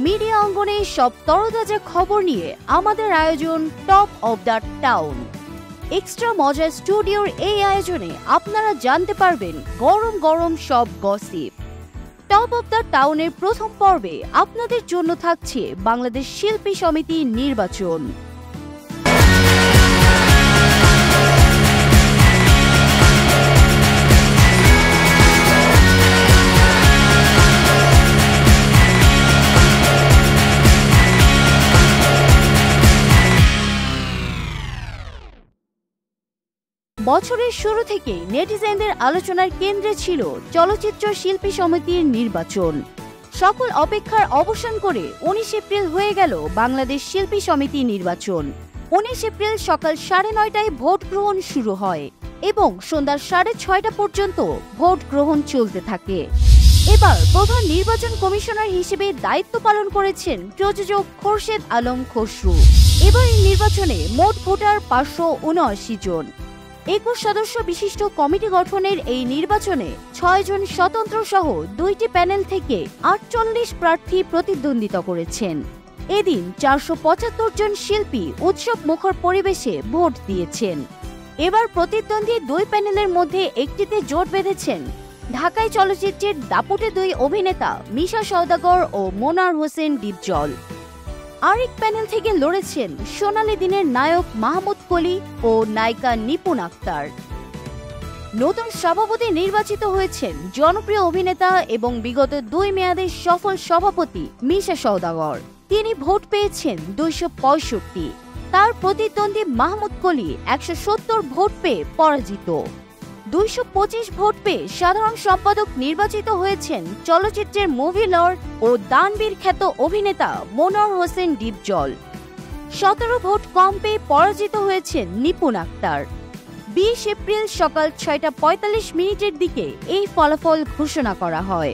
Media অঙ্গনে সব তরতাজা খবর নিয়ে আমাদের আয়োজন top of the town. Extra মজার স্টুডিওর এই আয়োজনে আপনারা জানতে পারবেন গরম গরম সব গসিপ। টপ অব দ্য টাউনের প্রথম পর্বে আপনাদের জন্য থাকছে বাংলাদেশ শিল্পী সমিতি নির্বাচন। বছরের শুরু থেকে নেটিজেনদের আলোচনার কেন্দ্রে ছিল চলচ্চিত্র শিল্পী সমিতির নির্বাচন। সকল অপেক্ষার অবসান করে 19 এপ্রিল হয়ে গেল বাংলাদেশ শিল্পী সমিতি নির্বাচন। 19 এপ্রিল সকাল 9:30টায় ভোট গ্রহণ শুরু হয় এবং সন্ধ্যা 6:30 পর্যন্ত ভোট গ্রহণ চলতে থাকে। এবার প্রধান নির্বাচন কমিশনার হিসেবে দায়িত্ব পালন করেছেন প্রযোজক খোরশেদ আলম খসরু। এবার এই নির্বাচনে মোট ভোটার 579 জন। 21 সদস্য বিশিষ্ট কমিটি গঠনের এই নির্বাচনে 6 জন স্বতন্ত্র সহ 2টি প্যানেল থেকে 48 প্রার্থী প্রতিদ্বন্দ্বিতা করেছেন। এদিন 475 জন শিল্পী উৎসব মুখর পরিবেশে ভোট দিয়েছেন। এবার প্রতিদ্বন্দ্বী 2 প্যানেলের মধ্যে একটিতে জোট বেঁধেছেন ঢাকাই চলচ্চিত্রের দাপুটে 2 অভিনেতা মিশা সওদাগর ও মোনার হোসেন ডিপজল। আরেক প্যানেল থেকে লড়েছেন সোনালী দিনের নায়ক মাহমুদ কলি ও নায়িকা নিপুণ আক্তার। নতুন সভাপতি নির্বাচিত হয়েছেন জনপ্রিয় অভিনেতা এবং বিগত 2 মেয়াদের সফল সভাপতি মিশা সওদাগর। তিনি ভোট পেয়েছেন 265। তার প্রতিদ্বন্দ্বী মাহমুদ কলি 170 ভোট পেয়ে পরাজিত। 225 ভোট পেয়ে সাধারণ সম্পাদক নির্বাচিত হয়েছেন চলচ্চিত্রের মুভি লর্ড ও দানবীর খ্যাত অভিনেতা মোনার হোসেন ডিপজল। 17 ভোট কম পেয়ে পরাজিত হয়েছেন নিপুণ আক্তার। 20 এপ্রিল সকাল 6:45 দিকে এই ফলাফল ঘোষণা করা হয়।